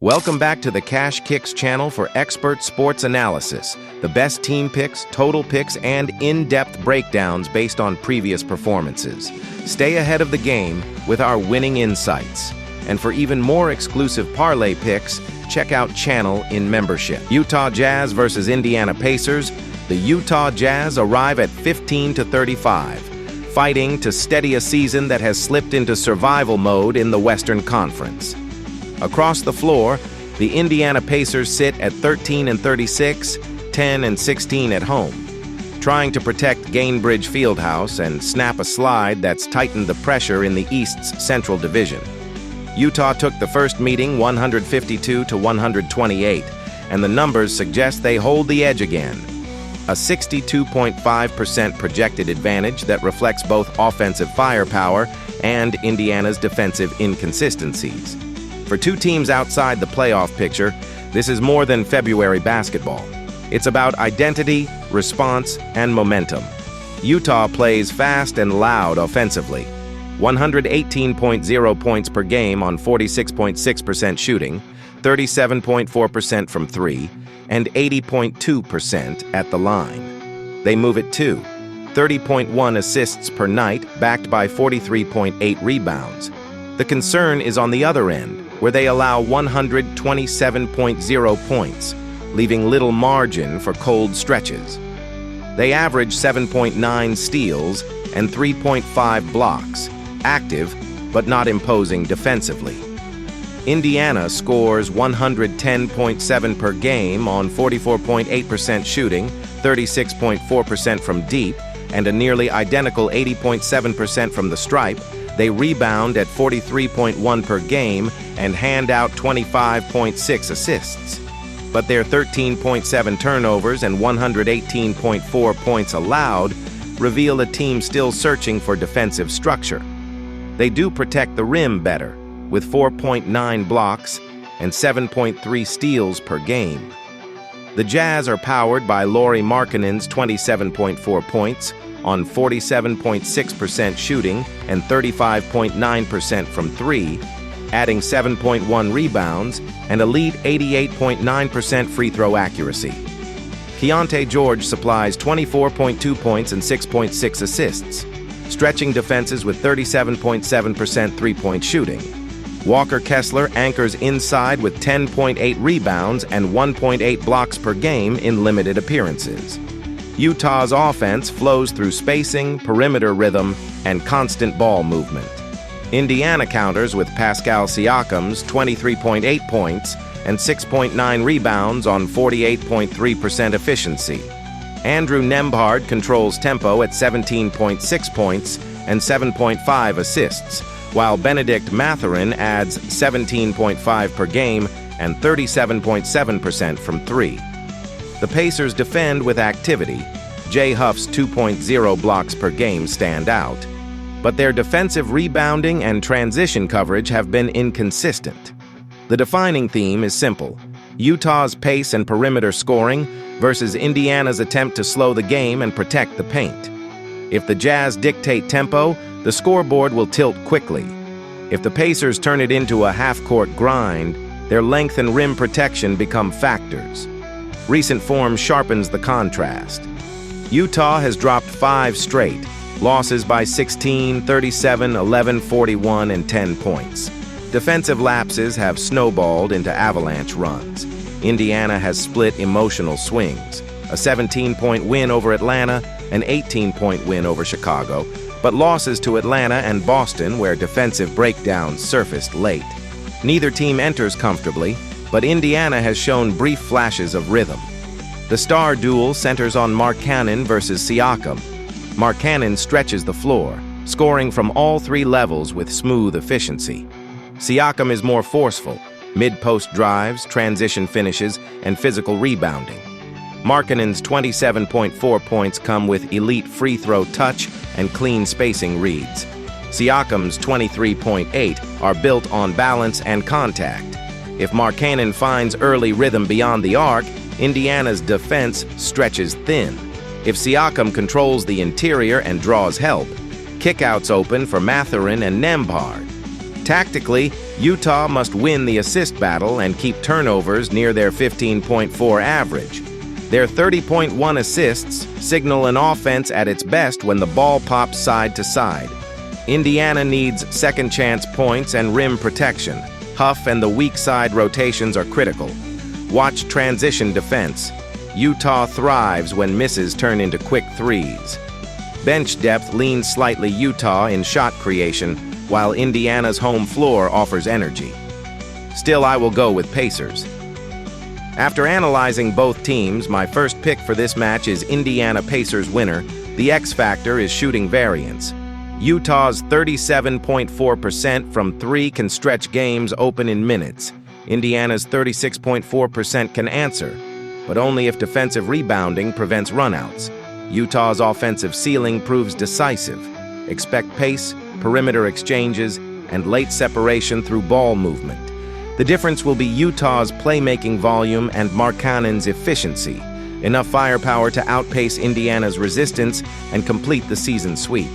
Welcome back to the Cash Kicks channel for expert sports analysis, the best team picks, total picks, and in-depth breakdowns based on previous performances. Stay ahead of the game with our winning insights. And for even more exclusive parlay picks, check out Channel in membership. Utah Jazz versus Indiana Pacers. The Utah Jazz arrive at 15-35, fighting to steady a season that has slipped into survival mode in the Western Conference. Across the floor, the Indiana Pacers sit at 13-36, 10-16 at home, trying to protect Gainbridge Fieldhouse and snap a slide that's tightened the pressure in the East's Central Division. Utah took the first meeting 152-128, and the numbers suggest they hold the edge again. A 62.5% projected advantage that reflects both offensive firepower and Indiana's defensive inconsistencies. For two teams outside the playoff picture, this is more than February basketball. It's about identity, response, and momentum. Utah plays fast and loud offensively. 118.0 points per game on 46.6% shooting, 37.4% from three, and 80.2% at the line. They move it too. 30.1 assists per night, backed by 43.8 rebounds. The concern is on the other end, where they allow 127.0 points, leaving little margin for cold stretches. They average 7.9 steals and 3.5 blocks, active but not imposing defensively. Indiana scores 110.7 per game on 44.8% shooting, 36.4% from deep, and a nearly identical 80.7% from the stripe. They rebound at 43.1 per game and hand out 25.6 assists. But their 13.7 turnovers and 118.4 points allowed reveal a team still searching for defensive structure. They do protect the rim better, with 4.9 blocks and 7.3 steals per game. The Jazz are powered by Lauri Markkanen's 27.4 points on 47.6% shooting and 35.9% from three, adding 7.1 rebounds and elite 88.9% free throw accuracy. Keontae George supplies 24.2 points and 6.6 assists, stretching defenses with 37.7% three-point shooting. Walker Kessler anchors inside with 10.8 rebounds and 1.8 blocks per game in limited appearances. Utah's offense flows through spacing, perimeter rhythm, and constant ball movement. Indiana counters with Pascal Siakam's 23.8 points and 6.9 rebounds on 48.3% efficiency. Andrew Nembhard controls tempo at 17.6 points and 7.5 assists, while Benedict Mathurin adds 17.5 per game and 37.7% from three. The Pacers defend with activity. Jay Huff's 2.0 blocks per game stand out. But their defensive rebounding and transition coverage have been inconsistent. The defining theme is simple: Utah's pace and perimeter scoring versus Indiana's attempt to slow the game and protect the paint. If the Jazz dictate tempo, the scoreboard will tilt quickly. If the Pacers turn it into a half-court grind, their length and rim protection become factors. Recent form sharpens the contrast. Utah has dropped 5 straight, losses by 16, 37, 11, 41, and 10 points. Defensive lapses have snowballed into avalanche runs. Indiana has split emotional swings. A 17-point win over Atlanta, an 18-point win over Chicago, but losses to Atlanta and Boston where defensive breakdowns surfaced late. Neither team enters comfortably, but Indiana has shown brief flashes of rhythm. The star duel centers on Markkanen versus Siakam. Markkanen stretches the floor, scoring from all 3 levels with smooth efficiency. Siakam is more forceful, mid-post drives, transition finishes, and physical rebounding. Markkanen's 27.4 points come with elite free throw touch and clean spacing reads. Siakam's 23.8 are built on balance and contact. If Markkanen finds early rhythm beyond the arc, Indiana's defense stretches thin. If Siakam controls the interior and draws help, kickouts open for Mathurin and Nembhard. Tactically, Utah must win the assist battle and keep turnovers near their 15.4 average. Their 30.1 assists signal an offense at its best when the ball pops side to side. Indiana needs second-chance points and rim protection. Huff and the weak side rotations are critical. Watch transition defense. Utah thrives when misses turn into quick threes. Bench depth leans slightly Utah in shot creation, while Indiana's home floor offers energy. Still, I will go with Pacers. After analyzing both teams, my first pick for this match is Indiana Pacers winner. The X factor is shooting variance. Utah's 37.4% from three can stretch games open in minutes. Indiana's 36.4% can answer, but only if defensive rebounding prevents runouts. Utah's offensive ceiling proves decisive. Expect pace, perimeter exchanges, and late separation through ball movement. The difference will be Utah's playmaking volume and Markkanen's efficiency, enough firepower to outpace Indiana's resistance and complete the season sweep.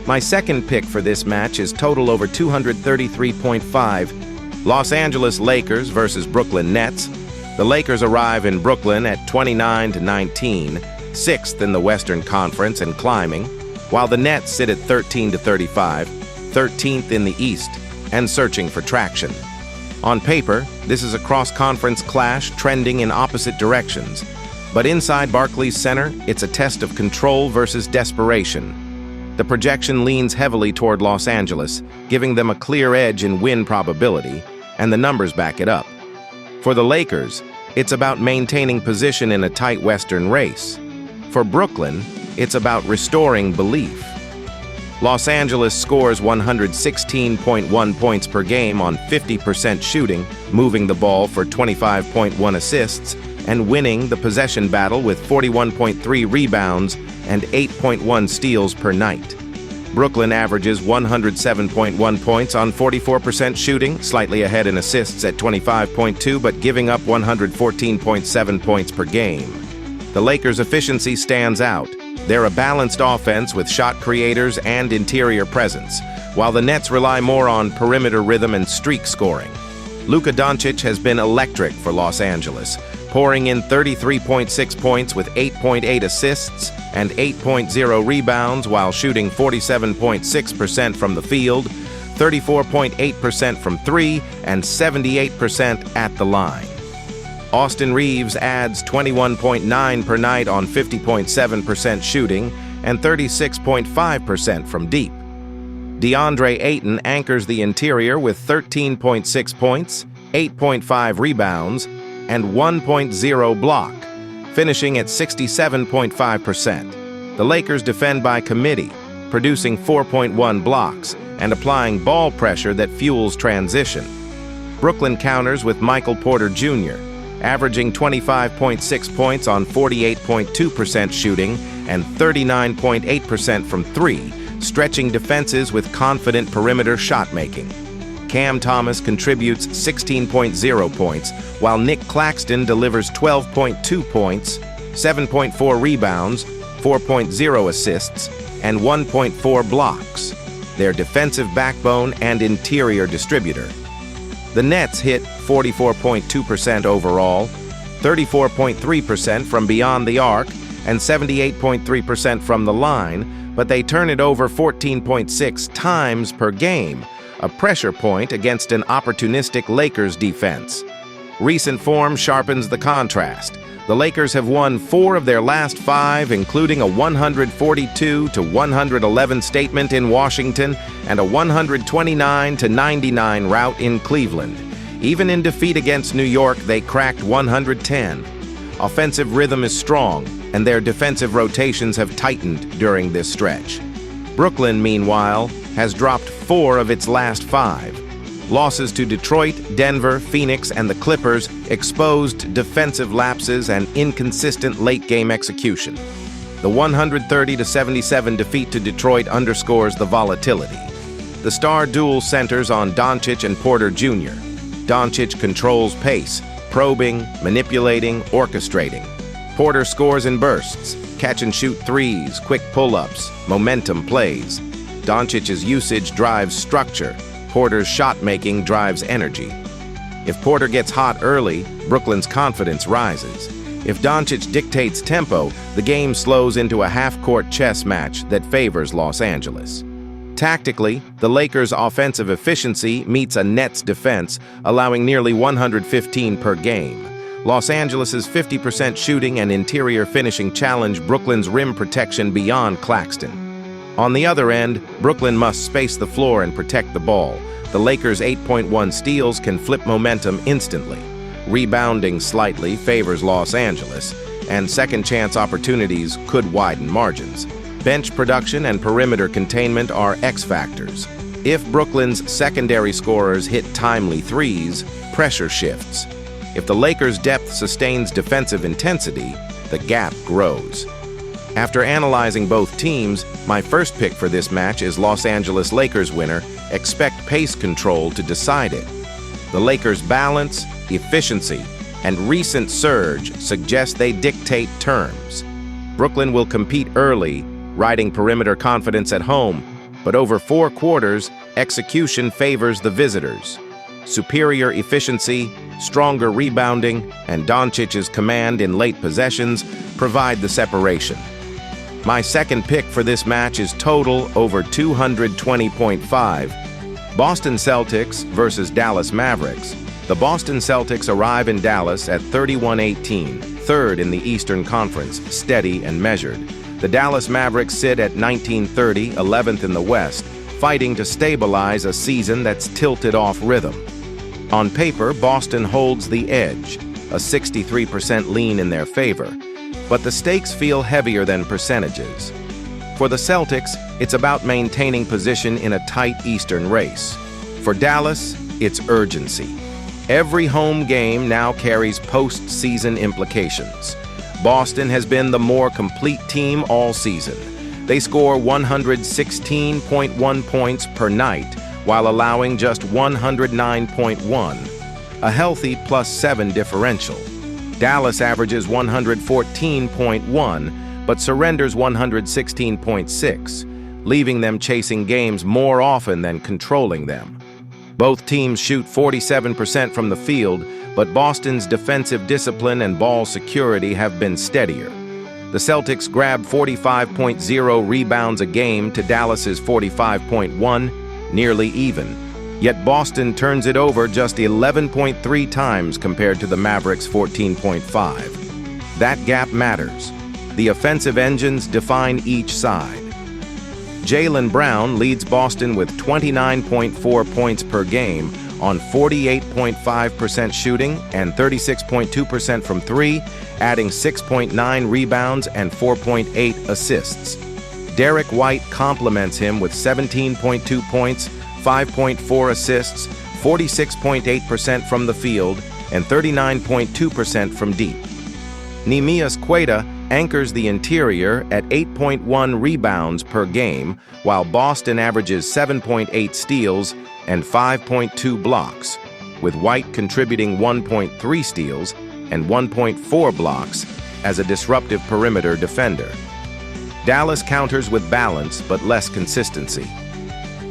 My second pick for this match is total over 233.5, Los Angeles Lakers versus Brooklyn Nets. The Lakers arrive in Brooklyn at 29-19, sixth in the Western Conference and climbing, while the Nets sit at 13-35, 13th in the East, and searching for traction. On paper, this is a cross-conference clash trending in opposite directions, but inside Barclays Center, it's a test of control versus desperation. The projection leans heavily toward Los Angeles, giving them a clear edge in win probability, and the numbers back it up. For the Lakers, it's about maintaining position in a tight Western race. For Brooklyn, it's about restoring belief. Los Angeles scores 116.1 points per game on 50% shooting, moving the ball for 25.1 assists, and winning the possession battle with 41.3 rebounds and 8.1 steals per night. Brooklyn averages 107.1 points on 44% shooting, slightly ahead in assists at 25.2, but giving up 114.7 points per game. The Lakers' efficiency stands out. They're a balanced offense with shot creators and interior presence, while the Nets rely more on perimeter rhythm and streak scoring. Luka Doncic has been electric for Los Angeles, pouring in 33.6 points with 8.8 assists and 8.0 rebounds while shooting 47.6% from the field, 34.8% from three, and 78% at the line. Austin Reeves adds 21.9 per night on 50.7% shooting and 36.5% from deep. DeAndre Ayton anchors the interior with 13.6 points, 8.5 rebounds, and 1.0 block, finishing at 67.5%. The Lakers defend by committee, producing 4.1 blocks and applying ball pressure that fuels transition. Brooklyn counters with Michael Porter Jr., averaging 25.6 points on 48.2% shooting and 39.8% from three, stretching defenses with confident perimeter shot-making. Cam Thomas contributes 16.0 points, while Nick Claxton delivers 12.2 points, 7.4 rebounds, 4.0 assists, and 1.4 blocks, their defensive backbone and interior distributor. The Nets hit 44.2% overall, 34.3% from beyond the arc, and 78.3% from the line, but they turn it over 14.6 times per game, a pressure point against an opportunistic Lakers defense. Recent form sharpens the contrast. The Lakers have won 4 of their last 5, including a 142-111 statement in Washington and a 129-99 rout in Cleveland. Even in defeat against New York, they cracked 110. Offensive rhythm is strong, and their defensive rotations have tightened during this stretch. Brooklyn, meanwhile, has dropped 4 of its last 5. Losses to Detroit, Denver, Phoenix, and the Clippers exposed defensive lapses and inconsistent late-game execution. The 130-77 defeat to Detroit underscores the volatility. The star duel centers on Doncic and Porter Jr. Doncic controls pace, probing, manipulating, orchestrating. Porter scores in bursts, catch-and-shoot threes, quick pull-ups, momentum plays. Doncic's usage drives structure. Porter's shot-making drives energy. If Porter gets hot early, Brooklyn's confidence rises. If Doncic dictates tempo, the game slows into a half-court chess match that favors Los Angeles. Tactically, the Lakers' offensive efficiency meets a Nets defense, allowing nearly 115 per game. Los Angeles' 50% shooting and interior finishing challenge Brooklyn's rim protection beyond Claxton. On the other end, Brooklyn must space the floor and protect the ball. The Lakers' 8.1 steals can flip momentum instantly. Rebounding slightly favors Los Angeles, and second-chance opportunities could widen margins. Bench production and perimeter containment are X factors. If Brooklyn's secondary scorers hit timely threes, pressure shifts. If the Lakers' depth sustains defensive intensity, the gap grows. After analyzing both teams, my first pick for this match is Los Angeles Lakers winner. Expect pace control to decide it. The Lakers' balance, efficiency, and recent surge suggest they dictate terms. Brooklyn will compete early, riding perimeter confidence at home, but over 4 quarters, execution favors the visitors. Superior efficiency, stronger rebounding, and Doncic's command in late possessions provide the separation. My second pick for this match is total over 220.5. Boston Celtics versus Dallas Mavericks. The Boston Celtics arrive in Dallas at 31-18, third in the Eastern Conference, steady and measured. The Dallas Mavericks sit at 19-30, 11th in the West, fighting to stabilize a season that's tilted off rhythm. On paper, Boston holds the edge, a 63% lean in their favor, but the stakes feel heavier than percentages. For the Celtics, it's about maintaining position in a tight Eastern race. For Dallas, it's urgency. Every home game now carries postseason implications. Boston has been the more complete team all season. They score 116.1 points per night, while allowing just 109.1, a healthy +7 differential. Dallas averages 114.1, but surrenders 116.6, leaving them chasing games more often than controlling them. Both teams shoot 47% from the field, but Boston's defensive discipline and ball security have been steadier. The Celtics grab 45.0 rebounds a game to Dallas's 45.1, nearly even. Yet Boston turns it over just 11.3 times compared to the Mavericks' 14.5. That gap matters. The offensive engines define each side. Jaylen Brown leads Boston with 29.4 points per game on 48.5% shooting and 36.2% from three, adding 6.9 rebounds and 4.8 assists. Derek White complements him with 17.2 points, 5.4 assists, 46.8% from the field, and 39.2% from deep. Neemias Queta anchors the interior at 8.1 rebounds per game, while Boston averages 7.8 steals and 5.2 blocks, with White contributing 1.3 steals and 1.4 blocks as a disruptive perimeter defender. Dallas counters with balance but less consistency.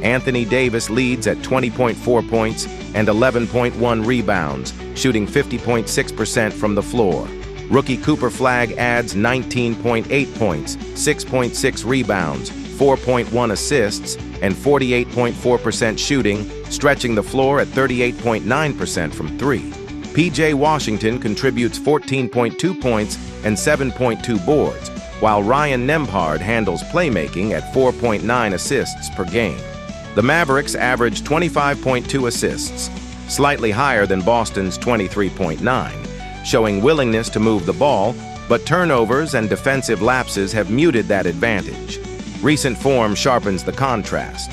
Anthony Davis leads at 20.4 points and 11.1 rebounds, shooting 50.6% from the floor. Rookie Cooper Flagg adds 19.8 points, 6.6 rebounds, 4.1 assists, and 48.4% shooting, stretching the floor at 38.9% from three. P.J. Washington contributes 14.2 points and 7.2 boards, while Ryan Nembhard handles playmaking at 4.9 assists per game. The Mavericks average 25.2 assists, slightly higher than Boston's 23.9. Showing willingness to move the ball, but turnovers and defensive lapses have muted that advantage. Recent form sharpens the contrast.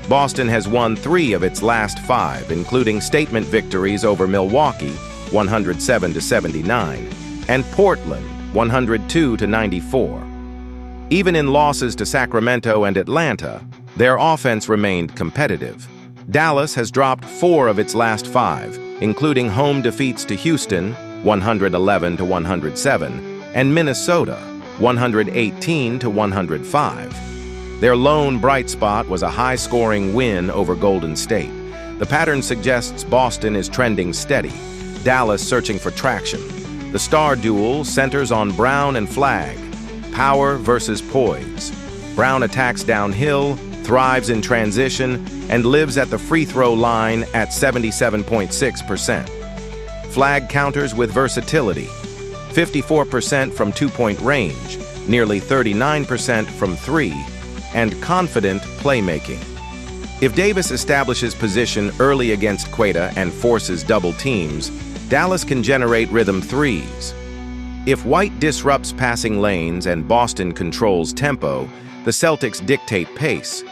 Boston has won 3 of its last 5, including statement victories over Milwaukee, 107-79, and Portland, 102-94. Even in losses to Sacramento and Atlanta, their offense remained competitive. Dallas has dropped 4 of its last 5, including home defeats to Houston, 111-107, and Minnesota, 118-105. Their lone bright spot was a high-scoring win over Golden State. The pattern suggests Boston is trending steady, Dallas searching for traction. The star duel centers on Brown and Flagg, power versus poise. Brown attacks downhill, thrives in transition, and lives at the free throw line at 77.6%. Flagg counters with versatility, 54% from two-point range, nearly 39% from three, and confident playmaking. If Davis establishes position early against Queta and forces double teams, Dallas can generate rhythm threes. If White disrupts passing lanes and Boston controls tempo, the Celtics dictate pace.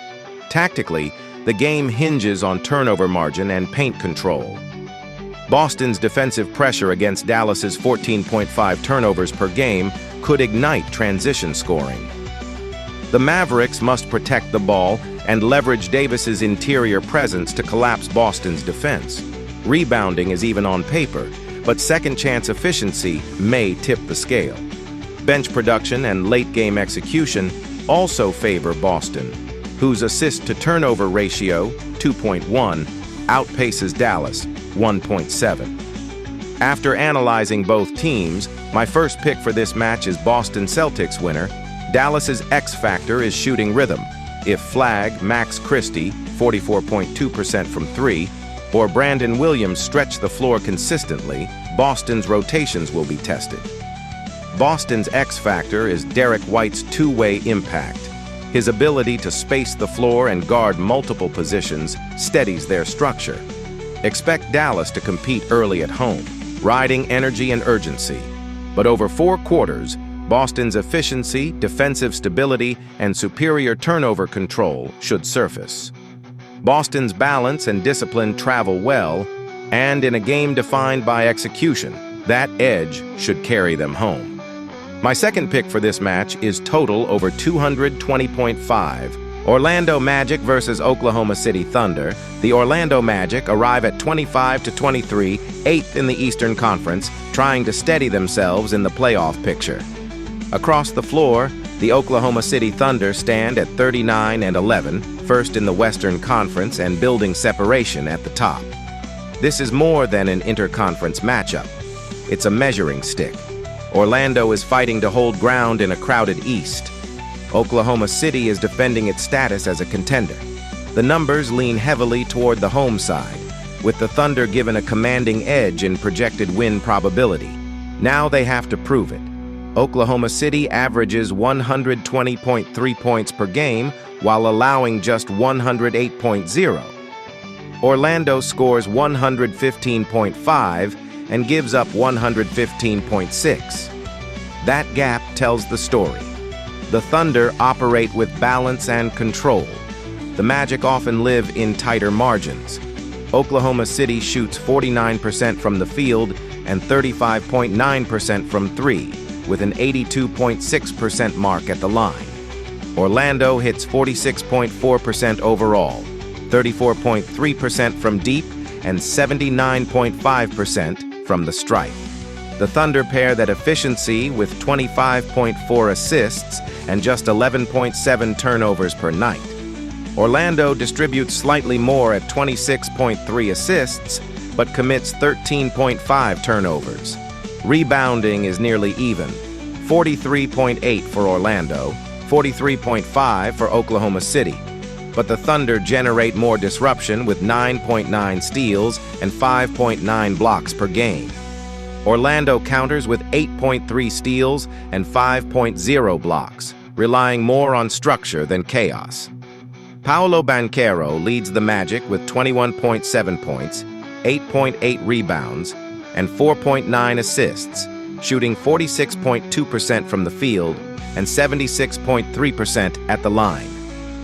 Tactically, the game hinges on turnover margin and paint control. Boston's defensive pressure against Dallas's 14.5 turnovers per game could ignite transition scoring. The Mavericks must protect the ball and leverage Davis's interior presence to collapse Boston's defense. Rebounding is even on paper, but second-chance efficiency may tip the scale. Bench production and late-game execution also favor Boston, whose assist-to-turnover ratio, 2.1, outpaces Dallas, 1.7. After analyzing both teams, my first pick for this match is Boston Celtics winner. Dallas's X factor is shooting rhythm. If Flagg, Max Christie, 44.2% from three, or Brandon Williams stretch the floor consistently, Boston's rotations will be tested. Boston's X factor is Derek White's two-way impact. His ability to space the floor and guard multiple positions steadies their structure. Expect Dallas to compete early at home, riding energy and urgency. But over 4 quarters, Boston's efficiency, defensive stability, and superior turnover control should surface. Boston's balance and discipline travel well, and in a game defined by execution, that edge should carry them home. My second pick for this match is total over 220.5. Orlando Magic versus Oklahoma City Thunder. The Orlando Magic arrive at 25-23, 8th in the Eastern Conference, trying to steady themselves in the playoff picture. Across the floor, the Oklahoma City Thunder stand at 39-11, first in the Western Conference and building separation at the top. This is more than an interconference matchup. It's a measuring stick. Orlando is fighting to hold ground in a crowded East. Oklahoma City is defending its status as a contender. The numbers lean heavily toward the home side, with the Thunder given a commanding edge in projected win probability. Now they have to prove it. Oklahoma City averages 120.3 points per game while allowing just 108.0. Orlando scores 115.5 and gives up 115.6. That gap tells the story. The Thunder operate with balance and control. The Magic often live in tighter margins. Oklahoma City shoots 49% from the field and 35.9% from three, with an 82.6% mark at the line. Orlando hits 46.4% overall, 34.3% from deep, and 79.5% from the stripe. The Thunder pair that efficiency with 25.4 assists and just 11.7 turnovers per night. Orlando distributes slightly more at 26.3 assists, but commits 13.5 turnovers. Rebounding is nearly even, 43.8 for Orlando, 43.5 for Oklahoma City. But the Thunder generate more disruption with 9.9 steals and 5.9 blocks per game. Orlando counters with 8.3 steals and 5.0 blocks, relying more on structure than chaos. Paolo Banchero leads the Magic with 21.7 points, 8.8 rebounds, and 4.9 assists, shooting 46.2% from the field and 76.3% at the line.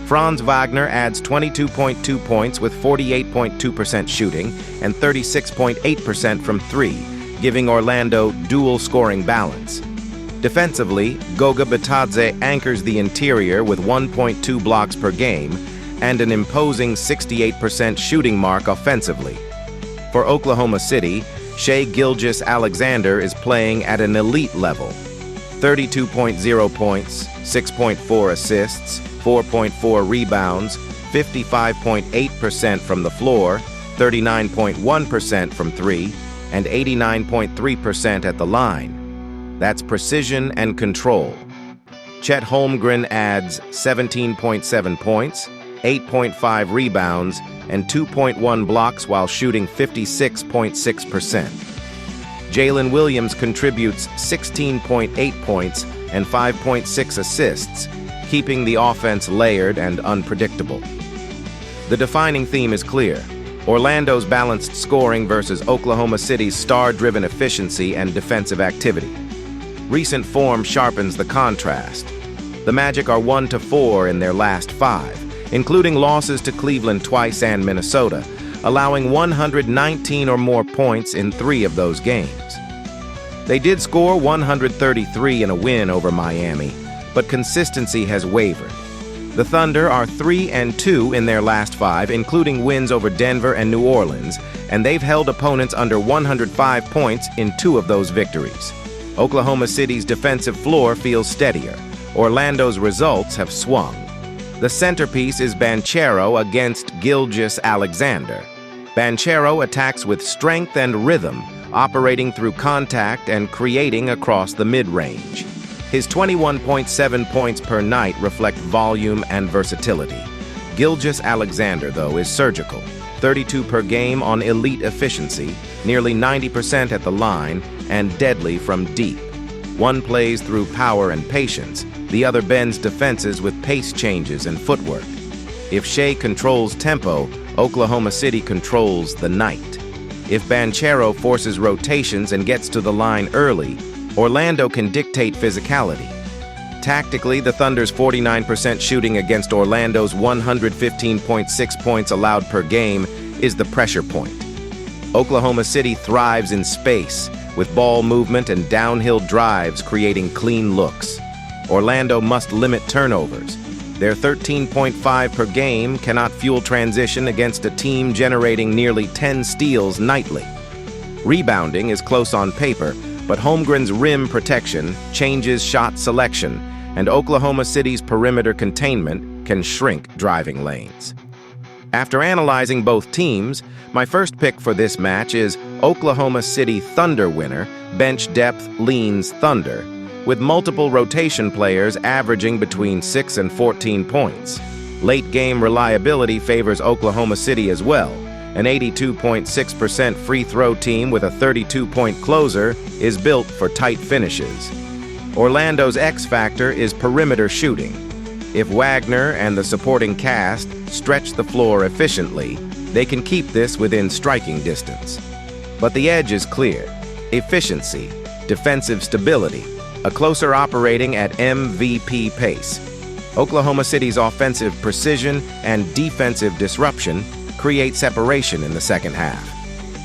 Franz Wagner adds 22.2 points with 48.2% shooting and 36.8% from three, giving Orlando dual scoring balance. Defensively, Goga Bitadze anchors the interior with 1.2 blocks per game and an imposing 68% shooting mark offensively. For Oklahoma City, Shai Gilgeous-Alexander is playing at an elite level. 32.0 points, 6.4 assists, 4.4 rebounds, 55.8% from the floor, 39.1% from 3, and 89.3% at the line. That's precision and control. Chet Holmgren adds 17.7 points, 8.5 rebounds, and 2.1 blocks while shooting 56.6%. Jalen Williams contributes 16.8 points and 5.6 assists, keeping the offense layered and unpredictable. The defining theme is clear: Orlando's balanced scoring versus Oklahoma City's star-driven efficiency and defensive activity. Recent form sharpens the contrast. The Magic are 1-4 in their last 5, including losses to Cleveland twice and Minnesota, allowing 119 or more points in 3 of those games. They did score 133 in a win over Miami, but consistency has wavered. The Thunder are 3-2 in their last 5, including wins over Denver and New Orleans, and they've held opponents under 105 points in 2 of those victories. Oklahoma City's defensive floor feels steadier. Orlando's results have swung. The centerpiece is Banchero against Gilgeous-Alexander. Banchero attacks with strength and rhythm, operating through contact and creating across the mid-range. His 21.7 points per night reflect volume and versatility. Gilgeous-Alexander, though, is surgical. 32 per game on elite efficiency, nearly 90% at the line, and deadly from deep. One plays through power and patience, the other bends defenses with pace changes and footwork. If Shea controls tempo, Oklahoma City controls the night. If Banchero forces rotations and gets to the line early, Orlando can dictate physicality. Tactically, the Thunder's 49% shooting against Orlando's 115.6 points allowed per game is the pressure point. Oklahoma City thrives in space, with ball movement and downhill drives creating clean looks. Orlando must limit turnovers. Their 13.5 per game cannot fuel transition against a team generating nearly 10 steals nightly. Rebounding is close on paper, but Holmgren's rim protection changes shot selection, and Oklahoma City's perimeter containment can shrink driving lanes. After analyzing both teams, my first pick for this match is Oklahoma City Thunder winner, bench depth leans Thunder, with multiple rotation players averaging between 6 and 14 points. Late-game reliability favors Oklahoma City as well. An 82.6% free throw team with a 32-point closer is built for tight finishes. Orlando's X factor is perimeter shooting. If Wagner and the supporting cast stretch the floor efficiently, they can keep this within striking distance. But the edge is clear: efficiency, defensive stability, a closer operating at MVP pace. Oklahoma City's offensive precision and defensive disruption create separation in the second half.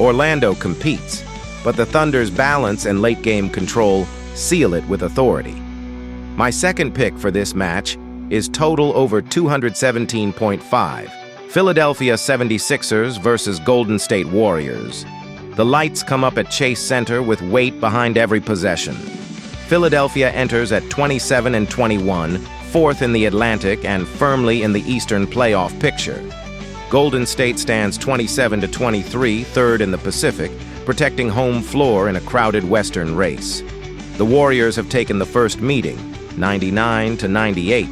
Orlando competes, but the Thunder's balance and late-game control seal it with authority. My second pick for this match is total over 217.5. Philadelphia 76ers versus Golden State Warriors. The lights come up at Chase Center with weight behind every possession. Philadelphia enters at 27-21, fourth in the Atlantic and firmly in the Eastern playoff picture. Golden State stands 27-23, third in the Pacific, protecting home floor in a crowded Western race. The Warriors have taken the first meeting, 99-98,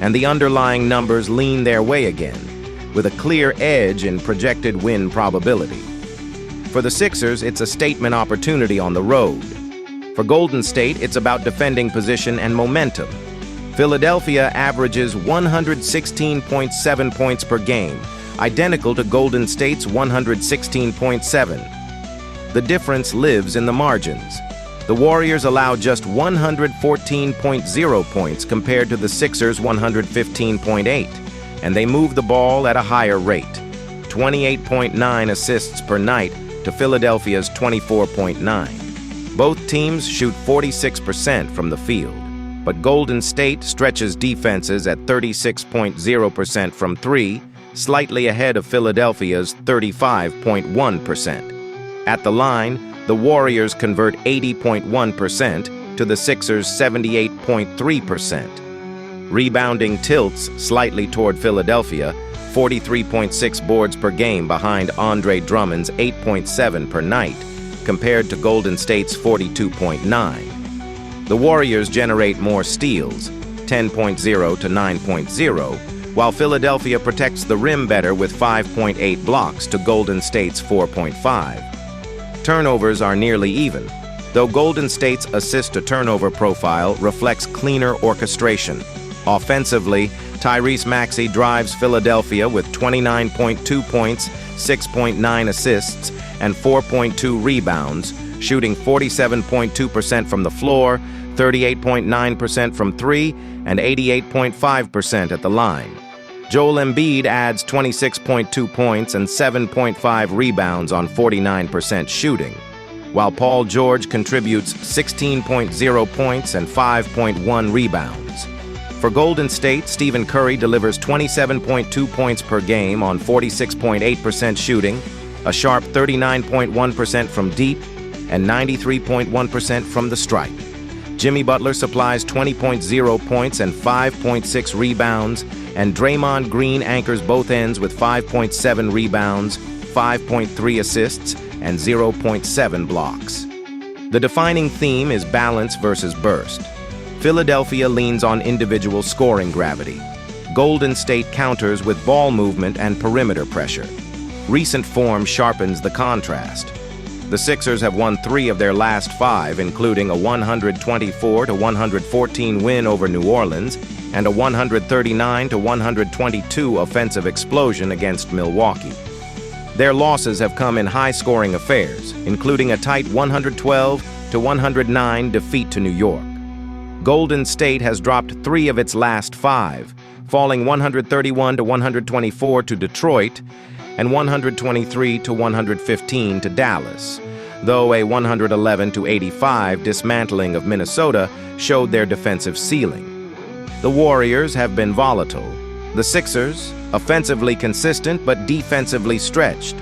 and the underlying numbers lean their way again, with a clear edge in projected win probability. For the Sixers, it's a statement opportunity on the road. For Golden State, it's about defending position and momentum. Philadelphia averages 116.7 points per game, identical to Golden State's 116.7. The difference lives in the margins. The Warriors allow just 114.0 points compared to the Sixers' 115.8, and they move the ball at a higher rate, 28.9 assists per night to Philadelphia's 24.9. Both teams shoot 46% from the field, but Golden State stretches defenses at 36.0% from 3, slightly ahead of Philadelphia's 35.1%. At the line, the Warriors convert 80.1% to the Sixers' 78.3%. Rebounding tilts slightly toward Philadelphia, 43.6 boards per game behind Andre Drummond's 8.7 per night, compared to Golden State's 42.9. The Warriors generate more steals, 10.0 to 9.0, while Philadelphia protects the rim better with 5.8 blocks to Golden State's 4.5. Turnovers are nearly even, though Golden State's assist-to-turnover profile reflects cleaner orchestration. Offensively, Tyrese Maxey drives Philadelphia with 29.2 points, 6.9 assists, and 4.2 rebounds, shooting 47.2% from the floor, 38.9% from three, and 88.5% at the line. Joel Embiid adds 26.2 points and 7.5 rebounds on 49% shooting, while Paul George contributes 16.0 points and 5.1 rebounds. For Golden State, Stephen Curry delivers 27.2 points per game on 46.8% shooting, a sharp 39.1% from deep, and 93.1% from the stripe. Jimmy Butler supplies 20.0 points and 5.6 rebounds, and Draymond Green anchors both ends with 5.7 rebounds, 5.3 assists, and 0.7 blocks. The defining theme is balance versus burst. Philadelphia leans on individual scoring gravity. Golden State counters with ball movement and perimeter pressure. Recent form sharpens the contrast. The Sixers have won 3 of their last 5, including a 124-114 win over New Orleans and a 139-122 offensive explosion against Milwaukee. Their losses have come in high-scoring affairs, including a tight 112-109 defeat to New York. Golden State has dropped 3 of its last 5, falling 131-124 to Detroit and 123-115 to Dallas, though a 111-85 dismantling of Minnesota showed their defensive ceiling. The Warriors have been volatile. The Sixers, offensively consistent but defensively stretched.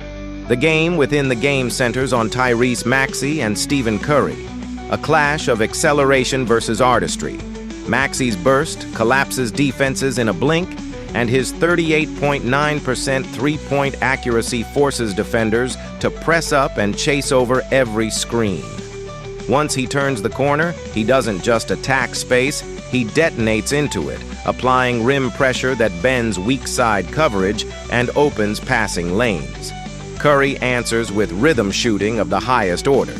The game within the game centers on Tyrese Maxey and Stephen Curry, a clash of acceleration versus artistry. Maxey's burst collapses defenses in a blink, and his 38.9% three-point accuracy forces defenders to press up and chase over every screen. Once he turns the corner, he doesn't just attack space, he detonates into it, applying rim pressure that bends weak side coverage and opens passing lanes. Curry answers with rhythm shooting of the highest order,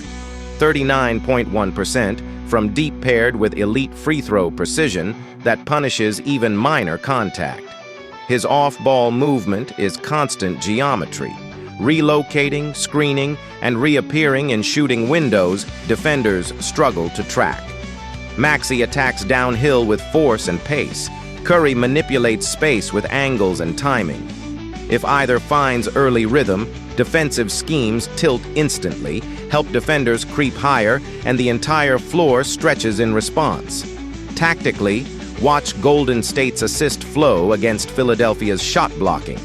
39.1% from deep, paired with elite free throw precision that punishes even minor contact. His off-ball movement is constant geometry, relocating, screening, and reappearing in shooting windows defenders struggle to track. Maxey attacks downhill with force and pace. Curry manipulates space with angles and timing. If either finds early rhythm, defensive schemes tilt instantly, help defenders creep higher, and the entire floor stretches in response. Tactically, watch Golden State's assist flow against Philadelphia's shot blocking.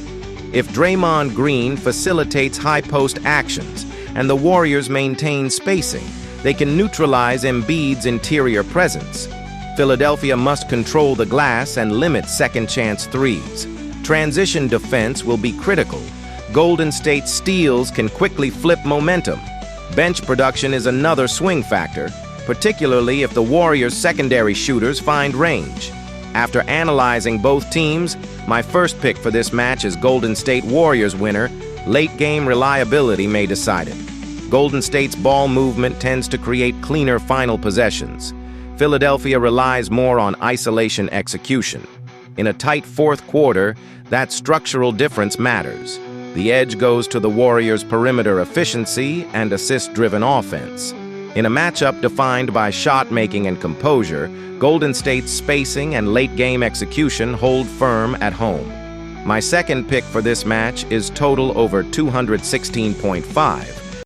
If Draymond Green facilitates high-post actions and the Warriors maintain spacing, they can neutralize Embiid's interior presence. Philadelphia must control the glass and limit second-chance threes. Transition defense will be critical. Golden State steals can quickly flip momentum. Bench production is another swing factor, particularly if the Warriors' secondary shooters find range. After analyzing both teams, my first pick for this match is Golden State Warriors winner. Late-game reliability may decide it. Golden State's ball movement tends to create cleaner final possessions. Philadelphia relies more on isolation execution. In a tight fourth quarter, that structural difference matters. The edge goes to the Warriors' perimeter efficiency and assist-driven offense. In a matchup defined by shot-making and composure, Golden State's spacing and late-game execution hold firm at home. My second pick for this match is total over 216.5.